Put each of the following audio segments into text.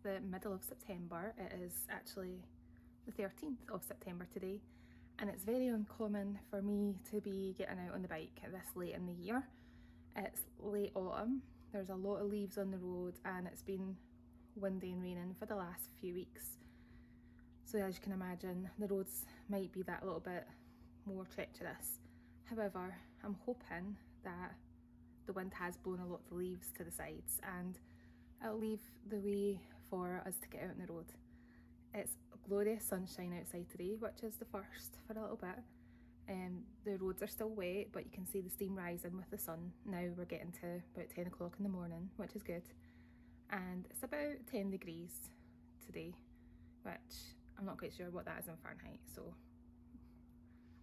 the middle of September. It is actually the 13th of September today, and it's very uncommon for me to be getting out on the bike this late in the year. It's late autumn, there's a lot of leaves on the road, and it's been windy and raining for the last few weeks. So as you can imagine, the roads might be that little bit more treacherous. However, I'm hoping that the wind has blown a lot of the leaves to the sides and it'll leave the way for us to get out on the road. It's glorious sunshine outside today, which is the first for a little bit. The roads are still wet, but you can see the steam rising with the sun. Now we're getting to about 10 o'clock in the morning, which is good. And it's about 10 degrees today, which I'm not quite sure what that is in Fahrenheit, so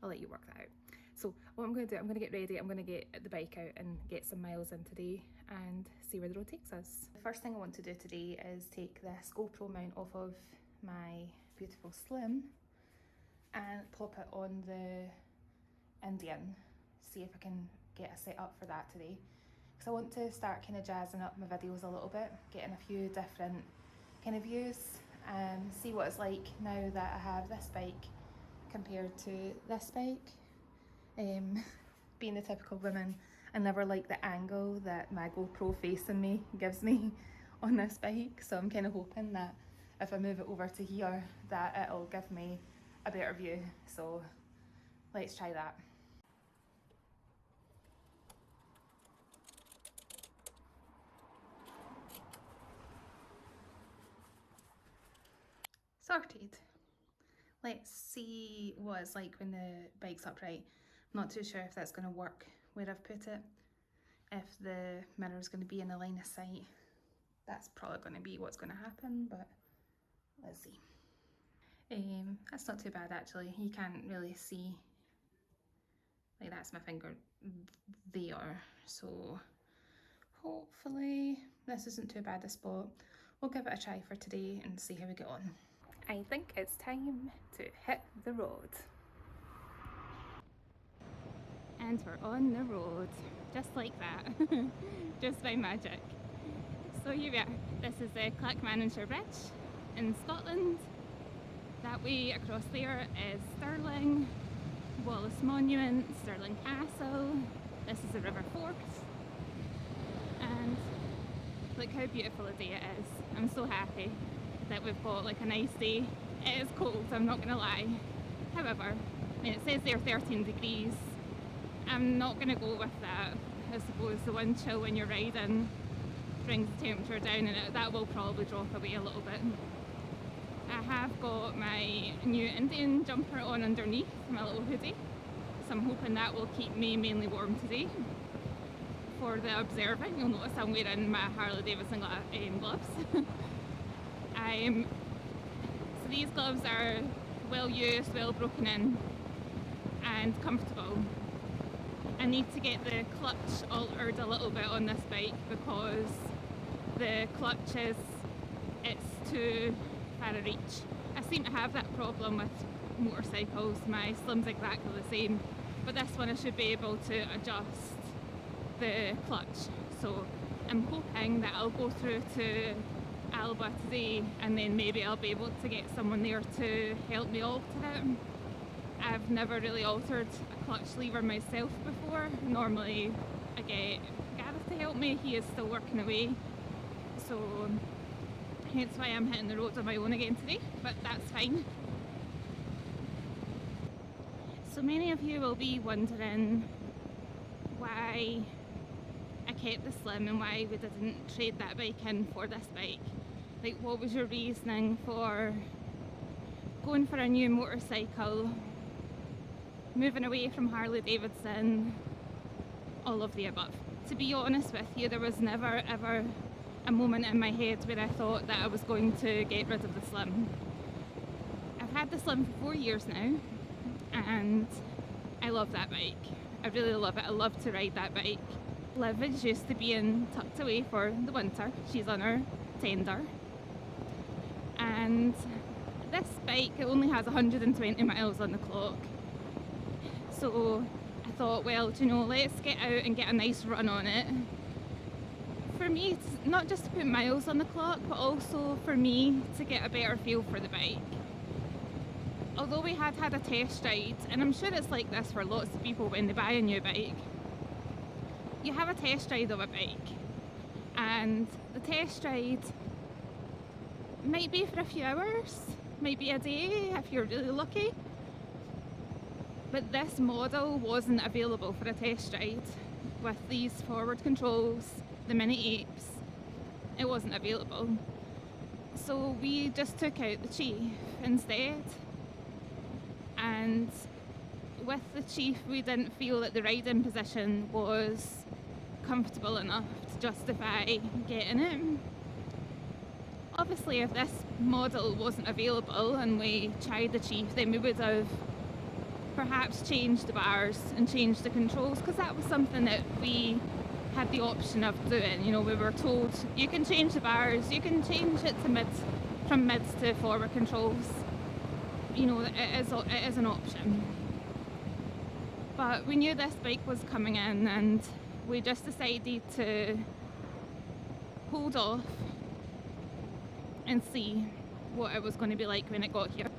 I'll let you work that out. So what I'm going to do, I'm going to get ready, I'm going to get the bike out and get some miles in today and see where the road takes us. The first thing I want to do today is take this GoPro mount off of my beautiful Slim and pop it on the Indian, see if I can get a set up for that today. Because I want to start kind of jazzing up my videos a little bit, getting a few different kind of views and see what it's like now that I have this bike compared to this bike. Being the typical woman, I never like the angle that my GoPro facing me gives me on this bike, so I'm kind of hoping that if I move it over to here that it'll give me a better view. So let's try that. Sorted. Let's see what it's like when the bike's upright. I'm not too sure if that's going to work where I've put it. If the mirror is going to be in the line of sight, that's probably going to be what's going to happen, but let's see. That's not too bad actually. You can't really see, like that's my finger there, so hopefully this isn't too bad a spot. We'll give it a try for today and see how we get on. I think it's time to hit the road. And we're on the road, just like that, just by magic. So here we are, this is the Clackmannanshire Bridge in Scotland. That way across there is Stirling, Wallace Monument, Stirling Castle. This is the River Forth. And look how beautiful a day it is. I'm so happy that we've got like a nice day. It is cold, I'm not gonna lie. However, I mean, it says there 13 degrees. I'm not gonna go with that. I suppose the wind chill when you're riding brings the temperature down, and that will probably drop away a little bit. I have got my new Indian jumper on underneath, my little hoodie, so I'm hoping that will keep me mainly warm today. For the observing, you'll notice I'm wearing my Harley Davidson gloves. So these gloves are well used, well broken in and comfortable. I need to get the clutch altered a little bit on this bike because the clutch it's too far a reach. I seem to have that problem with motorcycles. My Slim's exactly the same, but this one I should be able to adjust the clutch. So I'm hoping that I'll go through to Alba today and then maybe I'll be able to get someone there to help me alter it. I've never really altered a clutch lever myself before. Normally I get Gareth to help me, he is still working away, so hence why I'm hitting the road on my own again today, but that's fine. So many of you will be wondering why I kept the Slim and why we didn't trade that bike in for this bike. Like, what was your reasoning for going for a new motorcycle, moving away from Harley Davidson, all of the above? To be honest with you, there was never ever a moment in my head where I thought that I was going to get rid of the Slim. I've had the Slim for 4 years now and I love that bike. I really love it. I love to ride that bike. Liv is used to being tucked away for the winter. She's on her tender. And this bike, it only has 120 miles on the clock. So I thought, well, do you know, let's get out and get a nice run on it. for me, it's not just to put miles on the clock, but also for me to get a better feel for the bike. Although we had a test ride, and I'm sure it's like this for lots of people when they buy a new bike, you have a test ride of a bike, and the test ride might be for a few hours, might be a day if you're really lucky, but this model wasn't available for a test ride with these forward controls, the mini apes. It wasn't available, so we just took out the Chief instead. And with the Chief, we didn't feel that the riding position was comfortable enough to justify getting it. Obviously, if this model wasn't available and we tried the Chief, then we would have perhaps changed the bars and changed the controls, because that was something that we had the option of doing. You know, we were told you can change the bars, you can change it to from mids to forward controls. You know, it is an option. But we knew this bike was coming in, and we just decided to hold off and see what it was going to be like when it got here.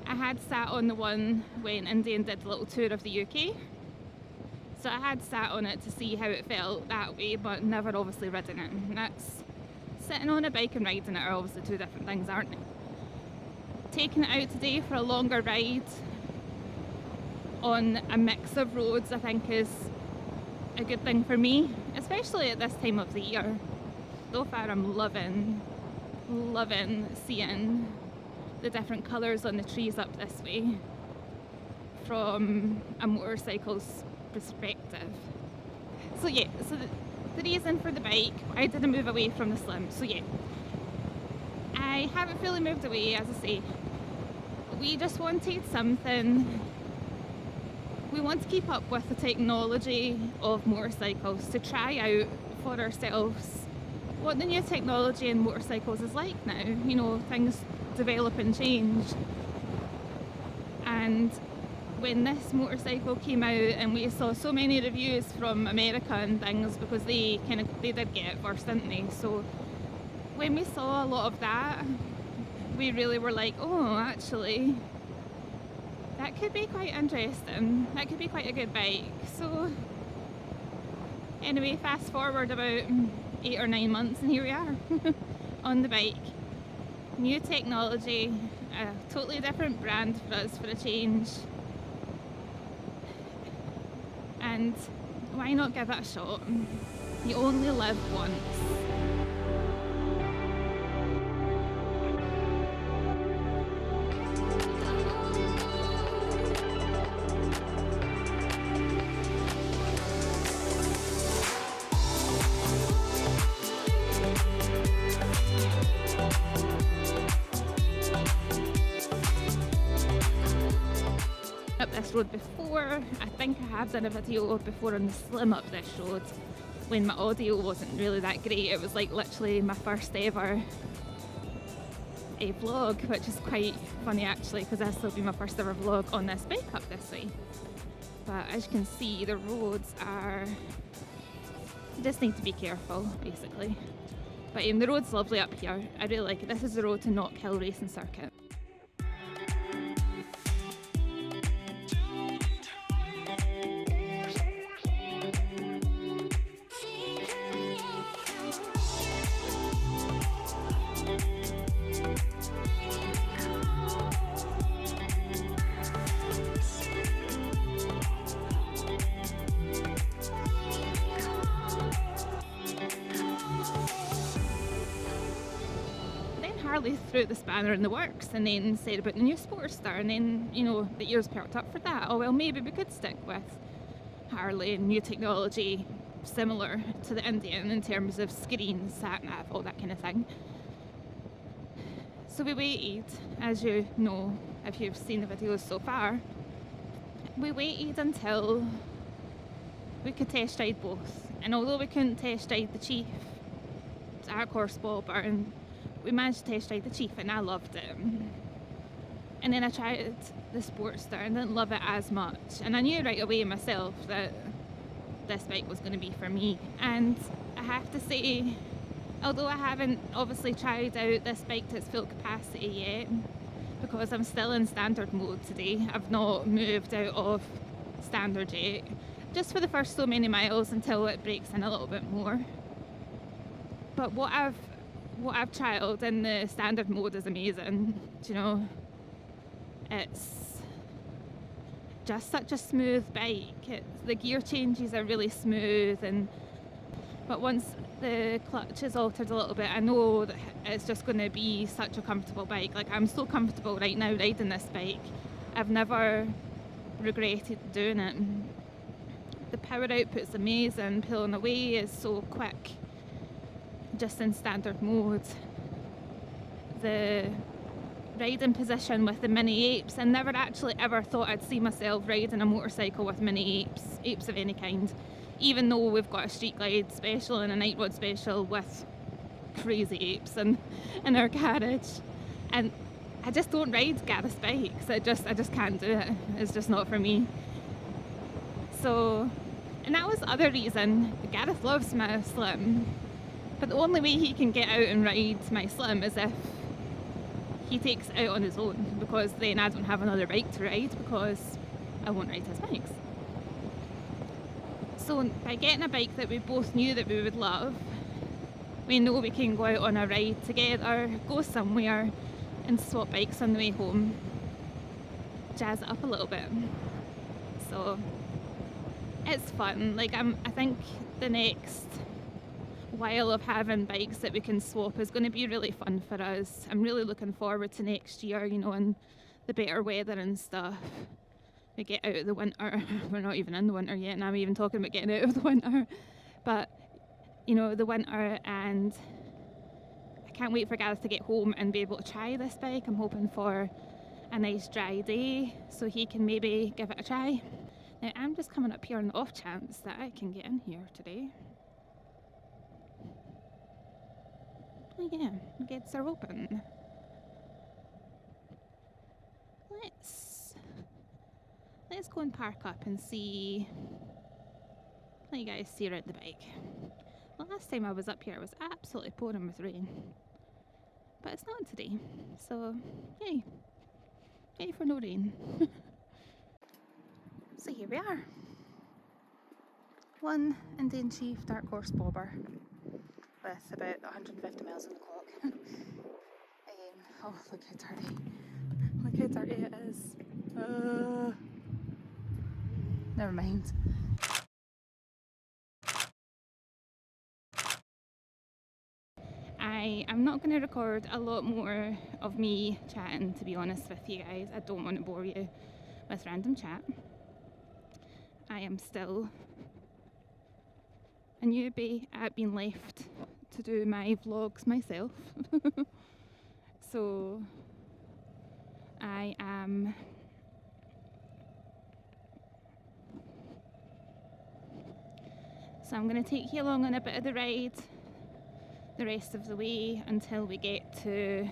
I had sat on the one when Indy did a little tour of the UK, so I had sat on it to see how it felt that way, but never obviously ridden it. And that's, sitting on a bike and riding it are obviously two different things, aren't they? Taking it out today for a longer ride on a mix of roads, I think, is a good thing for me, especially at this time of the year. So far I'm loving seeing the different colours on the trees up this way from a motorcycle's perspective. So yeah, so the reason for the bike, I didn't move away from the Slim, so yeah, I haven't fully moved away, as I say. We just wanted something, we want to keep up with the technology of motorcycles, to try out for ourselves what the new technology in motorcycles is like now. You know, things develop and change. And when this motorcycle came out and we saw so many reviews from America and things, because they did get it first, didn't they? So when we saw a lot of that, we really were like, oh, actually, that could be quite interesting. That could be quite a good bike. So anyway, fast forward about 8 or 9 months and here we are on the bike. New technology, a totally different brand for us for a change. And why not give it a shot? You only live once. Up this road before, I think I have done a video before on the Slim up this road when my audio wasn't really that great. It was like literally my first ever vlog, which is quite funny actually, because this will be my first ever vlog on this bike up this way. But as you can see, the roads are, you just need to be careful basically. But the road's lovely up here, I really like it. This is the road to Knockhill Racing Circuit. Harley threw the spanner in the works and then said about the new Sportster, and then, you know, the ears perked up for that. Oh well, maybe we could stick with Harley and new technology similar to the Indian in terms of screens, sat nav, all that kind of thing. So we waited, as you know if you've seen the videos so far, we waited until we could test ride both. And although we couldn't test ride the Chief, Dark Horse Bobber, and we managed to test ride the Chief and I loved it. And then I tried the Sportster and didn't love it as much. And I knew right away myself that this bike was going to be for me. And I have to say, although I haven't obviously tried out this bike to its full capacity yet, because I'm still in standard mode today, I've not moved out of standard yet, just for the first so many miles until it breaks in a little bit more. But what I've trialled in the standard mode is amazing. Do you know, it's just such a smooth bike. The gear changes are really smooth, but once the clutch is altered a little bit, I know that it's just going to be such a comfortable bike. Like, I'm so comfortable right now riding this bike. I've never regretted doing it. The power output's amazing. Pulling away is so quick, just in standard mode. The riding position with the mini apes, I never actually ever thought I'd see myself riding a motorcycle with mini apes of any kind, even though we've got a street glide special and a night road special with crazy apes in our garage. And I just don't ride Gareth's bikes. I just can't do it. It's just not for me. So, and that was the other reason. Gareth loves my Slim, but the only way he can get out and ride my Slim is if he takes it out on his own, because then I don't have another bike to ride because I won't ride his bikes. So by getting a bike that we both knew that we would love, we know we can go out on a ride together, go somewhere and swap bikes on the way home, jazz it up a little bit. So it's fun. Like, I think the next while of having bikes that we can swap is going to be really fun for us. I'm really looking forward to next year, you know, and the better weather and stuff. We get out of the winter. We're not even in the winter yet, and I'm even talking about getting out of the winter. But, you know, the winter, and I can't wait for Gareth to get home and be able to try this bike. I'm hoping for a nice dry day so he can maybe give it a try. Now, I'm just coming up here on the off chance that I can get in here today. Oh yeah, the gates are open. Let's go and park up and see, let you guys see around the bike. The last time I was up here it was absolutely pouring with rain, but it's not today, so yay for no rain. So here we are, one Indian Chief Dark Horse Bobber with about 150 miles on the clock. Oh, look how dirty. Look how dirty it is. Never mind. I'm not going to record a lot more of me chatting, to be honest with you guys. I don't want to bore you with random chat. I am still a newbie at being left to do my vlogs myself. So I'm going to take you along on a bit of the ride the rest of the way until we get to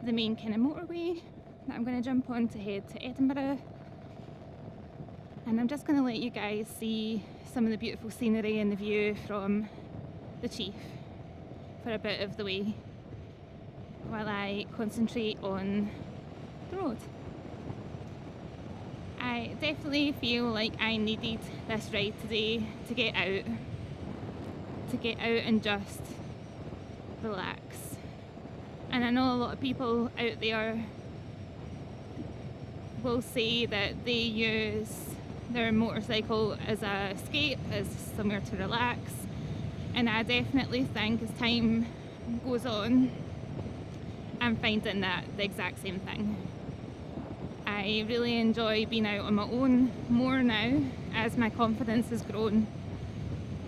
the main kind of motorway that I'm going to jump on to head to Edinburgh. And I'm just going to let you guys see some of the beautiful scenery and the view from the Chief for a bit of the way while I concentrate on the road. I definitely feel like I needed this ride today to get out and just relax. And I know a lot of people out there will say that they use their motorcycle as a escape, as somewhere to relax, and I definitely think as time goes on I'm finding that the exact same thing. I really enjoy being out on my own more now as my confidence has grown,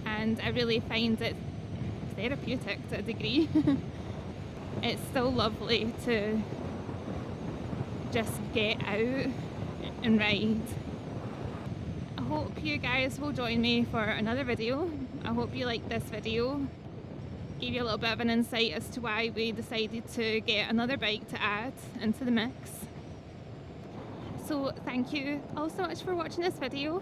and I really find it therapeutic to a degree. It's still lovely to just get out and ride. I hope you guys will join me for another video. I hope you liked this video. Gave you a little bit of an insight as to why we decided to get another bike to add into the mix. So thank you all so much for watching this video.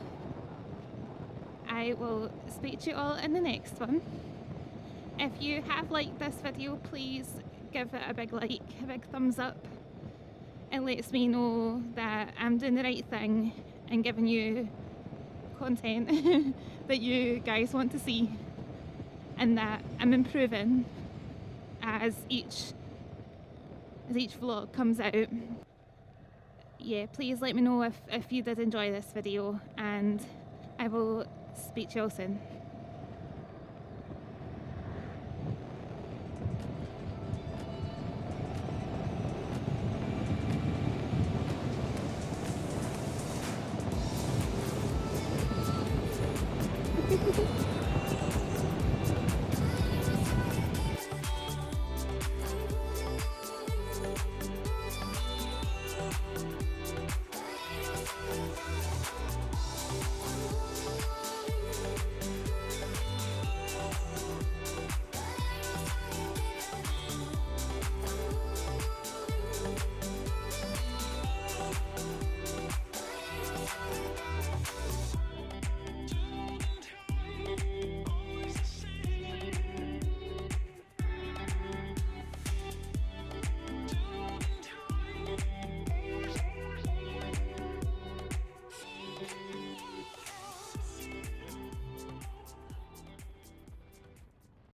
I will speak to you all in the next one. If you have liked this video, please give it a big like, a big thumbs up. It lets me know that I'm doing the right thing and giving you content that you guys want to see, and that I'm improving as each vlog comes out. Yeah, please let me know if you did enjoy this video, and I will speak to you all soon.